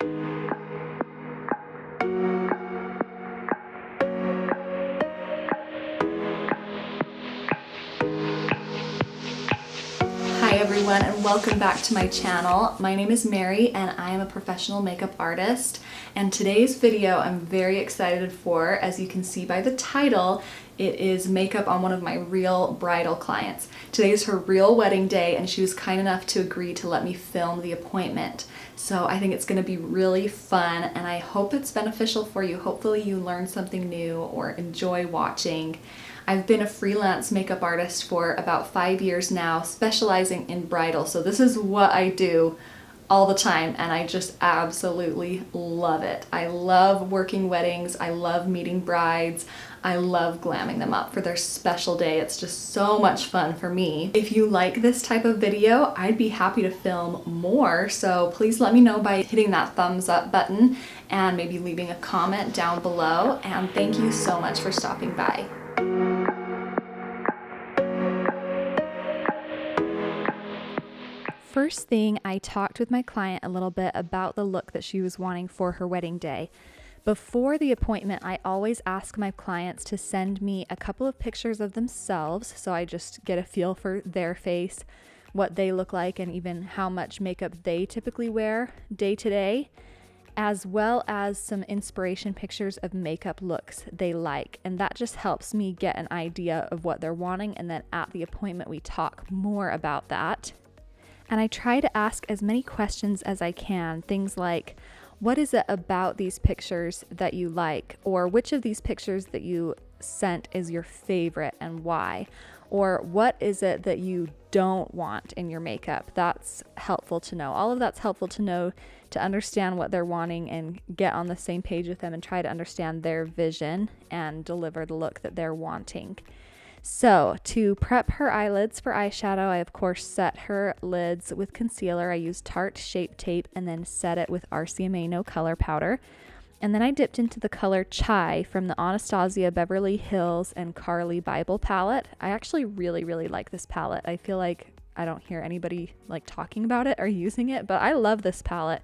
Hi everyone, and welcome back to my channel. My name is Merrie and I am a professional makeup artist, and today's video I'm very excited for. As you can see by the title, it is makeup on one of my real bridal clients. Today is her real wedding day and she was kind enough to agree to let me film the appointment. So I think it's going to be really fun and I hope it's beneficial for you. Hopefully you learn something new or enjoy watching. I've been a freelance makeup artist for about 5 years now, specializing in bridal. So this is what I do all the time and I just absolutely love it. I love working weddings. I love meeting brides. I love glamming them up for their special day. It's just so much fun for me. If you like this type of video, I'd be happy to film more. So please let me know by hitting that thumbs up button and maybe leaving a comment down below. And thank you so much for stopping by. First thing, I talked with my client a little bit about the look that she was wanting for her wedding day. Before the appointment, I always ask my clients to send me a couple of pictures of themselves so I just get a feel for their face, what they look like, and even how much makeup they typically wear day to day, as well as some inspiration pictures of makeup looks they like. And that just helps me get an idea of what they're wanting, and then at the appointment we talk more about that. And I try to ask as many questions as I can. Things like, what is it about these pictures that you like? Or which of these pictures that you sent is your favorite and why? Or what is it that you don't want in your makeup? That's helpful to know. All of that's helpful to know to understand what they're wanting and get on the same page with them and try to understand their vision and deliver the look that they're wanting. So to prep her eyelids for eyeshadow, I of course set her lids with concealer. I used Tarte Shape Tape and then set it with RCMA No Color Powder. And then I dipped into the color Chai from the Anastasia Beverly Hills and Carly Bible palette. I actually really like this palette. I feel like I don't hear anybody like talking about it or using it, but I love this palette.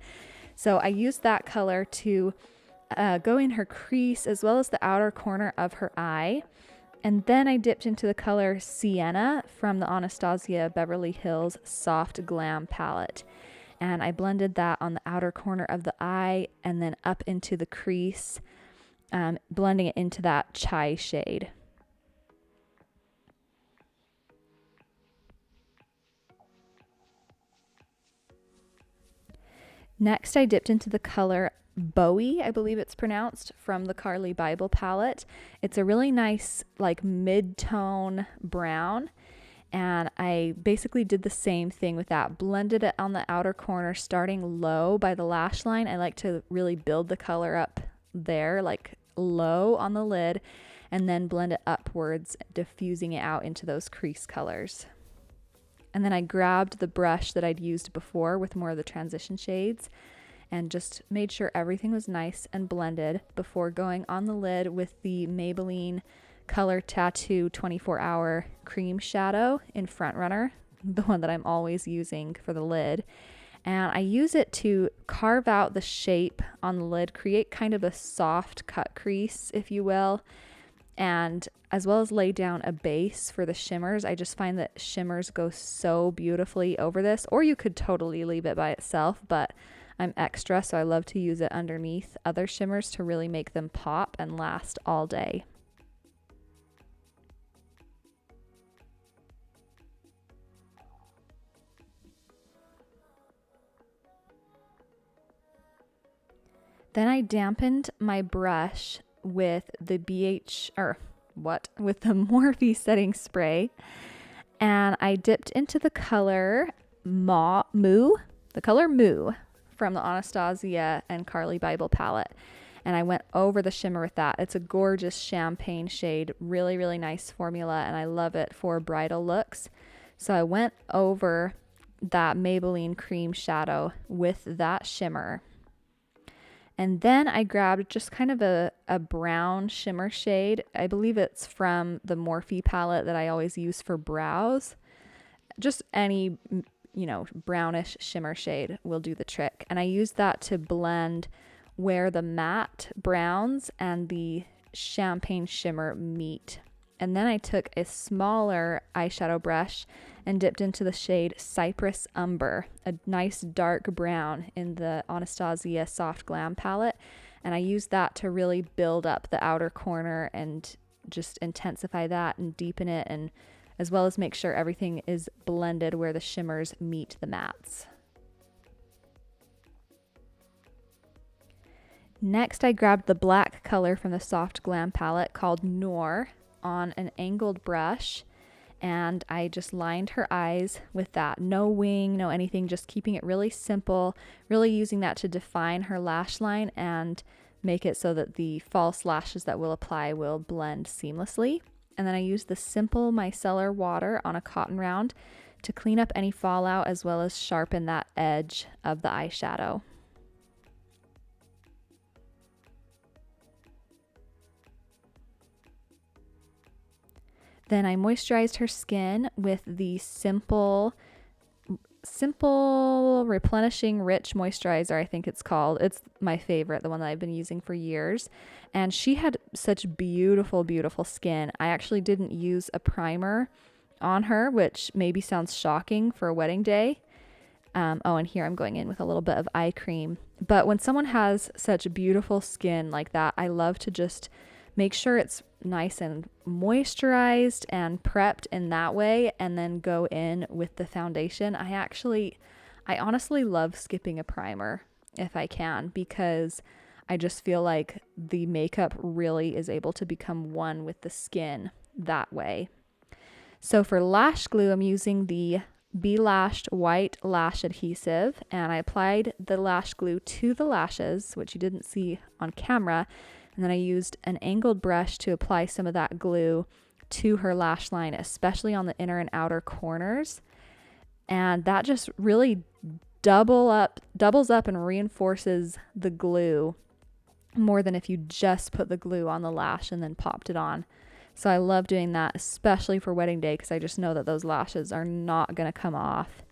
So I used that color to go in her crease as well as the outer corner of her eye. And then I dipped into the color Sienna from the Anastasia Beverly Hills Soft Glam palette. And I blended that on the outer corner of the eye and then up into the crease, blending it into that Chai shade. Next, I dipped into the color Bowie, I believe it's pronounced, from the Carly Bible palette. It's a really nice like mid-tone brown, and I basically did the same thing with that. Blended it on the outer corner starting low by the lash line. I like to really build the color up there, like low on the lid, and then blend it upwards, diffusing it out into those crease colors. And then I grabbed the brush that I'd used before with more of the transition shades and just made sure everything was nice and blended before going on the lid with the Maybelline Color Tattoo 24-Hour Cream Shadow in Front Runner, the one that I'm always using for the lid. And I use it to carve out the shape on the lid, create kind of a soft cut crease, if you will, and as well as lay down a base for the shimmers. I just find that shimmers go so beautifully over this, or you could totally leave it by itself, but I'm extra, so I love to use it underneath other shimmers to really make them pop and last all day. Then I dampened my brush with the with the Morphe setting spray, and I dipped into the color Moo from the Anastasia and Carly Bible palette, and I went over the shimmer with that. It's a gorgeous champagne shade, really nice formula, and I love it for bridal looks. So I went over that Maybelline cream shadow with that shimmer. And then I grabbed just kind of a brown shimmer shade. I believe it's from the Morphe palette that I always use for brows. Just any brownish shimmer shade will do the trick. And I used that to blend where the matte browns and the champagne shimmer meet. And then I took a smaller eyeshadow brush and dipped into the shade Cypress Umber, a nice dark brown in the Anastasia Soft Glam palette. And I used that to really build up the outer corner and just intensify that and deepen it, and as well as make sure everything is blended where the shimmers meet the mattes. Next, I grabbed the black color from the Soft Glam palette called Noir on an angled brush, and I just lined her eyes with that. No wing, no anything, just keeping it really simple, really using that to define her lash line and make it so that the false lashes that we'll apply will blend seamlessly. And then I used the simple micellar water on a cotton round to clean up any fallout as well as sharpen that edge of the eyeshadow. Then I moisturized her skin with the simple replenishing rich moisturizer, I think it's called. It's my favorite, the one that I've been using for years. And she had such beautiful, beautiful skin. I actually didn't use a primer on her, which maybe sounds shocking for a wedding day. And here I'm going in with a little bit of eye cream. But when someone has such beautiful skin like that, I love to just make sure it's nice and moisturized and prepped in that way, and then go in with the foundation. I honestly love skipping a primer if I can, because I just feel like the makeup really is able to become one with the skin that way. So for lash glue, I'm using the Be Lashed white lash adhesive, and I applied the lash glue to the lashes, which you didn't see on camera. And then I used an angled brush to apply some of that glue to her lash line, especially on the inner and outer corners. And that just really doubles up and reinforces the glue more than if you just put the glue on the lash and then popped it on. So I love doing that, especially for wedding day, because I just know that those lashes are not going to come off.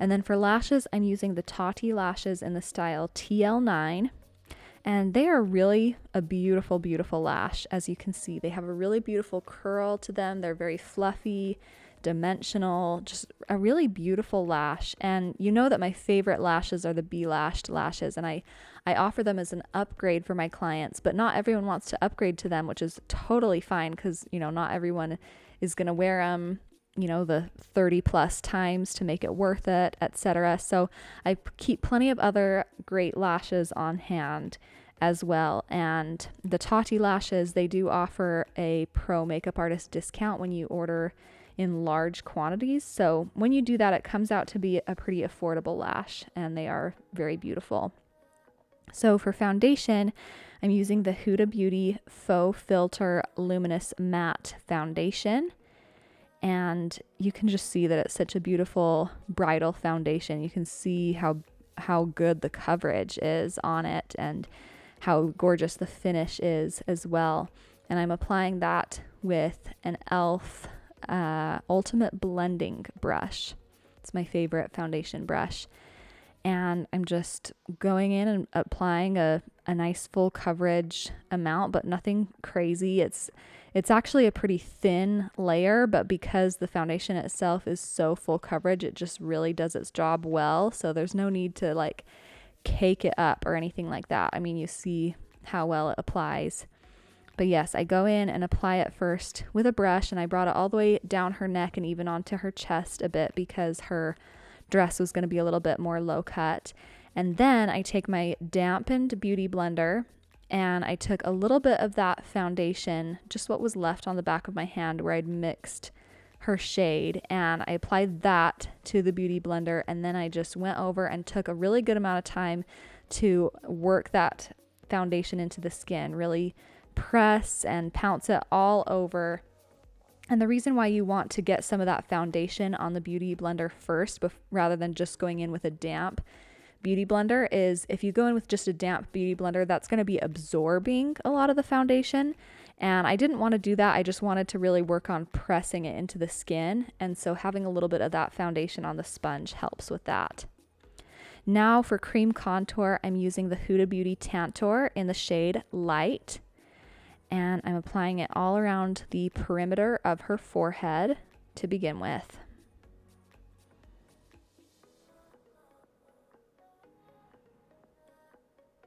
And then for lashes, I'm using the Tati lashes in the style TL9. And they are really a beautiful, beautiful lash. As you can see, they have a really beautiful curl to them. They're very fluffy, dimensional, just a really beautiful lash. And you know that my favorite lashes are the Be Lashed lashes, and I offer them as an upgrade for my clients, but not everyone wants to upgrade to them, which is totally fine, because not everyone is going to wear them the 30 plus times to make it worth it, etc. So I keep plenty of other great lashes on hand as well. And the Tati lashes, they do offer a pro makeup artist discount when you order in large quantities. So when you do that, it comes out to be a pretty affordable lash, and they are very beautiful. So for foundation, I'm using the Huda Beauty Faux Filter Luminous Matte Foundation. And you can just see that it's such a beautiful bridal foundation. You can see how good the coverage is on it and how gorgeous the finish is as well. And I'm applying that with an e.l.f. Ultimate Blending Brush. It's my favorite foundation brush. And I'm just going in and applying a nice full coverage amount, but nothing crazy. It's actually a pretty thin layer, but because the foundation itself is so full coverage, it just really does its job well. So there's no need to like cake it up or anything like that. I mean, you see how well it applies. But yes, I go in and apply it first with a brush, and I brought it all the way down her neck and even onto her chest a bit because her dress was going to be a little bit more low cut. And then I take my dampened beauty blender and I took a little bit of that foundation, just what was left on the back of my hand where I'd mixed her shade, and I applied that to the beauty blender. And then I just went over and took a really good amount of time to work that foundation into the skin, really press and pounce it all over. And the reason why you want to get some of that foundation on the beauty blender first, rather than just going in with a damp beauty blender, is if you go in with just a damp beauty blender, that's going to be absorbing a lot of the foundation. And I didn't want to do that. I just wanted to really work on pressing it into the skin. And so having a little bit of that foundation on the sponge helps with that. Now for cream contour, I'm using the Huda Beauty Tantour in the shade Light. And I'm applying it all around the perimeter of her forehead to begin with.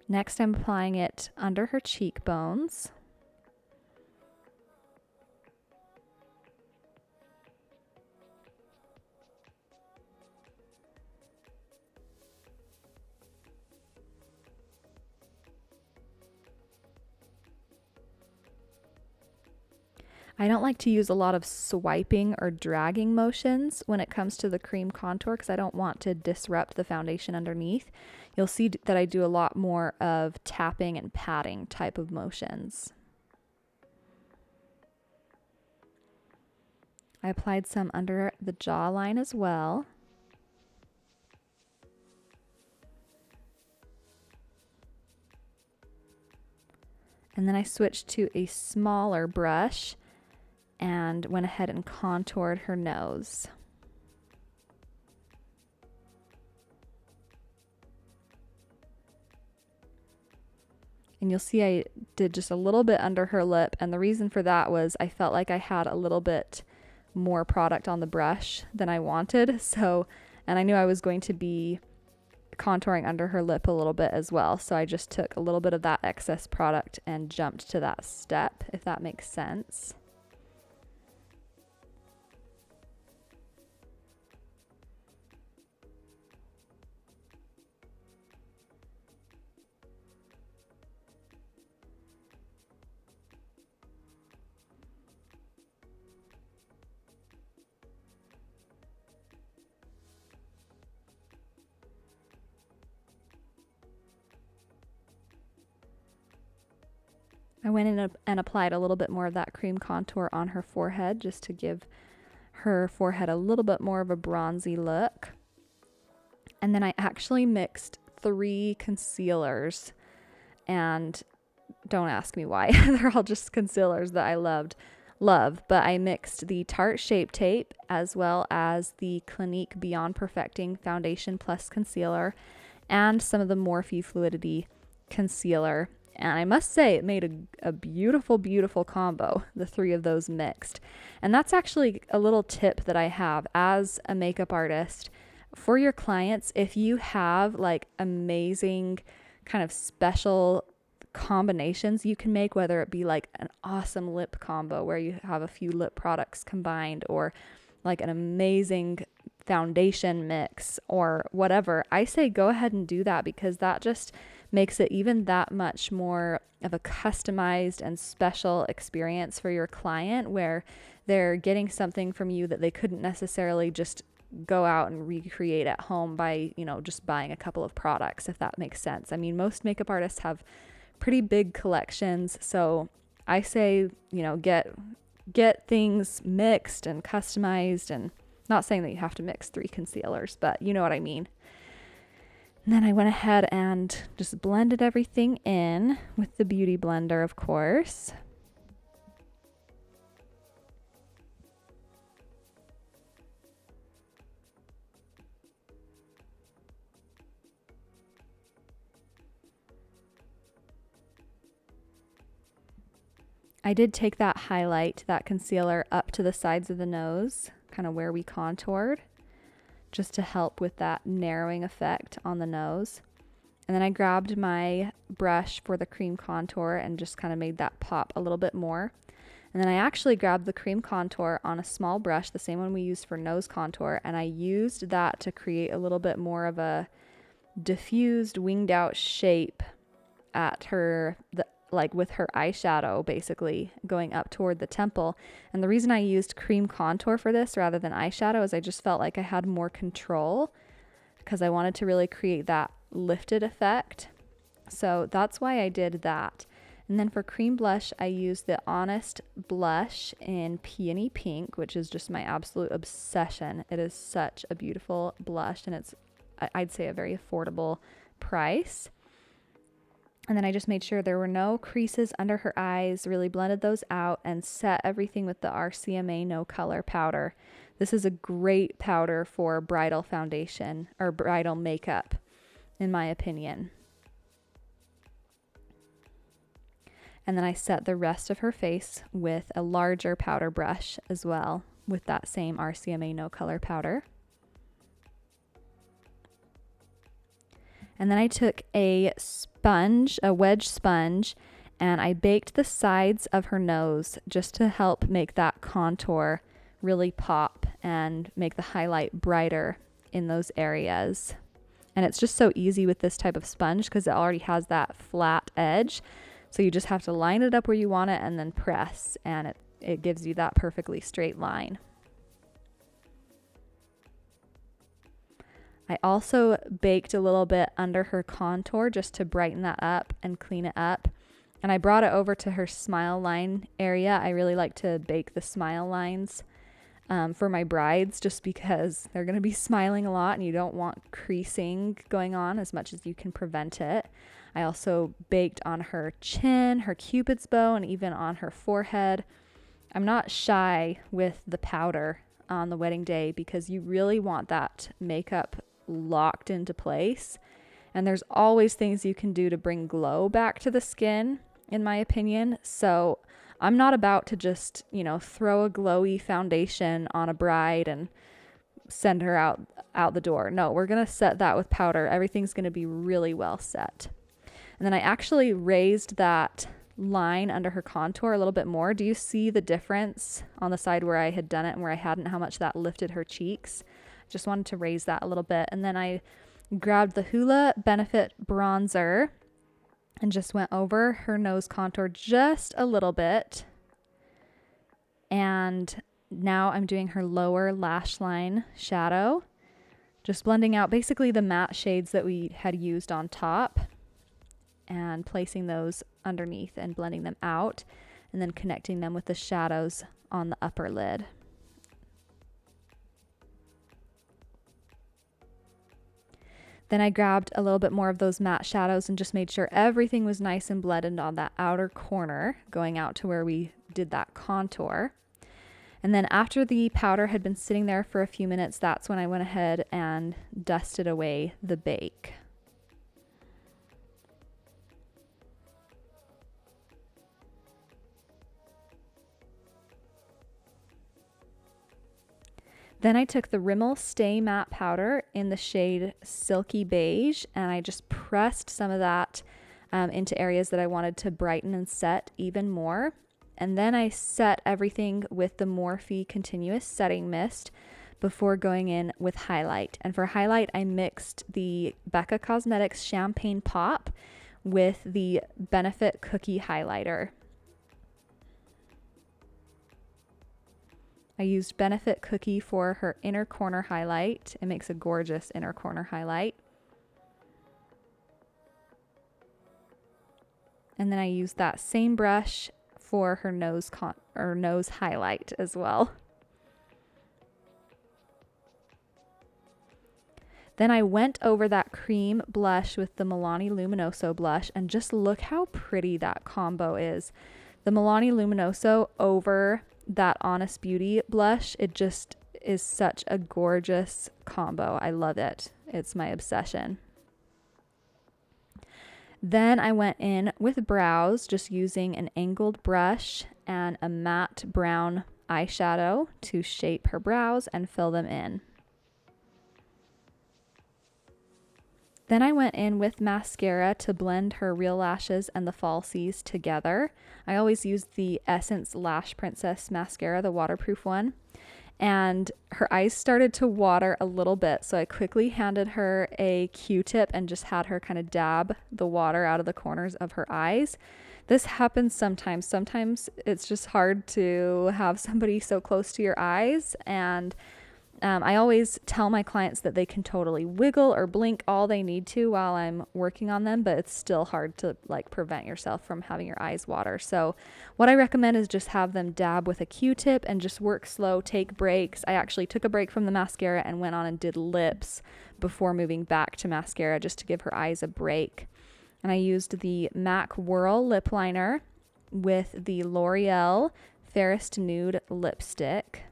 Next, I'm applying it under her cheekbones. I don't like to use a lot of swiping or dragging motions when it comes to the cream contour because I don't want to disrupt the foundation underneath. You'll see that I do a lot more of tapping and patting type of motions. I applied some under the jawline as well. And then I switched to a smaller brush and went ahead and contoured her nose. And you'll see I did just a little bit under her lip, and the reason for that was I felt like I had a little bit more product on the brush than I wanted. And I knew I was going to be contouring under her lip a little bit as well. So I just took a little bit of that excess product and jumped to that step, if that makes sense. I went in and applied a little bit more of that cream contour on her forehead just to give her forehead a little bit more of a bronzy look. And then I actually mixed 3 concealers, and don't ask me why. They're all just concealers that I love. But I mixed the Tarte Shape Tape as well as the Clinique Beyond Perfecting Foundation Plus Concealer and some of the Morphe Fluidity Concealer. And I must say it made a beautiful, beautiful combo, the 3 of those mixed. And that's actually a little tip that I have as a makeup artist for your clients. If you have like amazing kind of special combinations you can make, whether it be like an awesome lip combo where you have a few lip products combined, or like an amazing foundation mix or whatever, I say go ahead and do that, because that just makes it even that much more of a customized and special experience for your client, where they're getting something from you that they couldn't necessarily just go out and recreate at home by, just buying a couple of products, if that makes sense. I mean, most makeup artists have pretty big collections, so I say, get things mixed and customized, and not saying that you have to mix 3 concealers, but you know what I mean. And then I went ahead and just blended everything in with the Beauty Blender, of course. I did take that highlight, that concealer, up to the sides of the nose, kind of where we contoured, just to help with that narrowing effect on the nose. And then I grabbed my brush for the cream contour and just kind of made that pop a little bit more. And then I actually grabbed the cream contour on a small brush, the same one we used for nose contour, and I used that to create a little bit more of a diffused, winged out shape at her, like with her eyeshadow basically going up toward the temple. And the reason I used cream contour for this rather than eyeshadow is I just felt like I had more control, because I wanted to really create that lifted effect. So that's why I did that. And then for cream blush, I used the Honest blush in Peony Pink, which is just my absolute obsession. It is such a beautiful blush, and it's, I'd say, a very affordable price. And then I just made sure there were no creases under her eyes, really blended those out, and set everything with the RCMA No Color powder. This is a great powder for bridal foundation or bridal makeup, in my opinion. And then I set the rest of her face with a larger powder brush as well, with that same RCMA No Color powder. And then I took a sponge, a wedge sponge, and I baked the sides of her nose just to help make that contour really pop and make the highlight brighter in those areas. And it's just so easy with this type of sponge because it already has that flat edge. So you just have to line it up where you want it and then press, and it gives you that perfectly straight line. I also baked a little bit under her contour just to brighten that up and clean it up. And I brought it over to her smile line area. I really like to bake the smile lines for my brides just because they're going to be smiling a lot and you don't want creasing going on as much as you can prevent it. I also baked on her chin, her cupid's bow, and even on her forehead. I'm not shy with the powder on the wedding day because you really want that makeup locked into place. And there's always things you can do to bring glow back to the skin, in my opinion. So I'm not about to just, throw a glowy foundation on a bride and send her out the door. No, we're going to set that with powder. Everything's going to be really well set. And then I actually raised that line under her contour a little bit more. Do you see the difference on the side where I had done it and where I hadn't, how much that lifted her cheeks? Just wanted to raise that a little bit. And then I grabbed the Hoola Benefit bronzer and just went over her nose contour just a little bit. And now I'm doing her lower lash line shadow, just blending out basically the matte shades that we had used on top and placing those underneath and blending them out, and then connecting them with the shadows on the upper lid. Then I grabbed a little bit more of those matte shadows and just made sure everything was nice and blended on that outer corner going out to where we did that contour. And then after the powder had been sitting there for a few minutes, that's when I went ahead and dusted away the bake. Then I took the Rimmel Stay Matte Powder in the shade Silky Beige, and I just pressed some of that into areas that I wanted to brighten and set even more. And then I set everything with the Morphe Continuous Setting Mist before going in with highlight. And for highlight, I mixed the Becca Cosmetics Champagne Pop with the Benefit Cookie Highlighter. I used Benefit Cookie for her inner corner highlight. It makes a gorgeous inner corner highlight. And then I used that same brush for her nose highlight as well. Then I went over that cream blush with the Milani Luminoso blush, and just look how pretty that combo is. The Milani Luminoso over that Honest Beauty blush, it just is such a gorgeous combo. I love it. It's my obsession. Then I went in with brows, just using an angled brush and a matte brown eyeshadow to shape her brows and fill them in. Then I went in with mascara to blend her real lashes and the falsies together. I always use the Essence Lash Princess mascara, the waterproof one. And her eyes started to water a little bit, so I quickly handed her a Q-tip and just had her kind of dab the water out of the corners of her eyes. This happens sometimes. Sometimes it's just hard to have somebody so close to your eyes, and I always tell my clients that they can totally wiggle or blink all they need to while I'm working on them, but it's still hard to prevent yourself from having your eyes water. So what I recommend is just have them dab with a Q-tip and just work slow, take breaks. I actually took a break from the mascara and went on and did lips before moving back to mascara just to give her eyes a break. And I used the MAC Whirl lip liner with the L'Oreal Fairest Nude lipstick.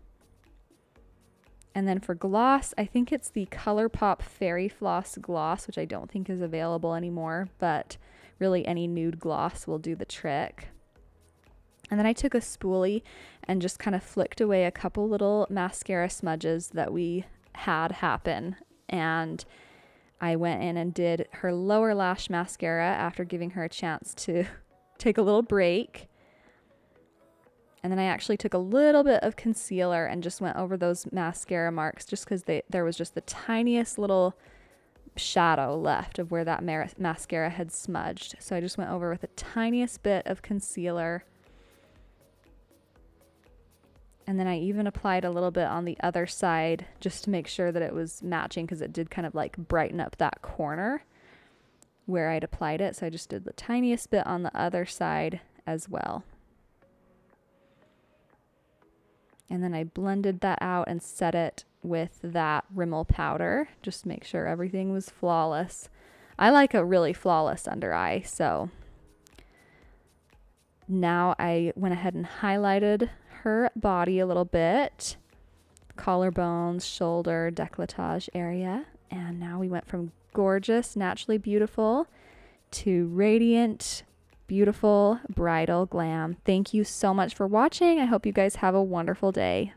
And then for gloss, I think it's the Colourpop Fairy Floss gloss, which I don't think is available anymore, but really any nude gloss will do the trick. And then I took a spoolie and just kind of flicked away a couple little mascara smudges that we had happen. And I went in and did her lower lash mascara after giving her a chance to take a little break. And then I actually took a little bit of concealer and just went over those mascara marks just because there was just the tiniest little shadow left of where that mascara had smudged. So I just went over with the tiniest bit of concealer. And then I even applied a little bit on the other side just to make sure that it was matching, because it did kind of like brighten up that corner where I'd applied it. So I just did the tiniest bit on the other side as well. And then I blended that out and set it with that Rimmel powder. Just make sure everything was flawless. I like a really flawless under eye. So now I went ahead and highlighted her body a little bit. Collarbones, shoulder, décolletage area. And now we went from gorgeous, naturally beautiful to radiant, beautiful bridal glam. Thank you so much for watching. I hope you guys have a wonderful day.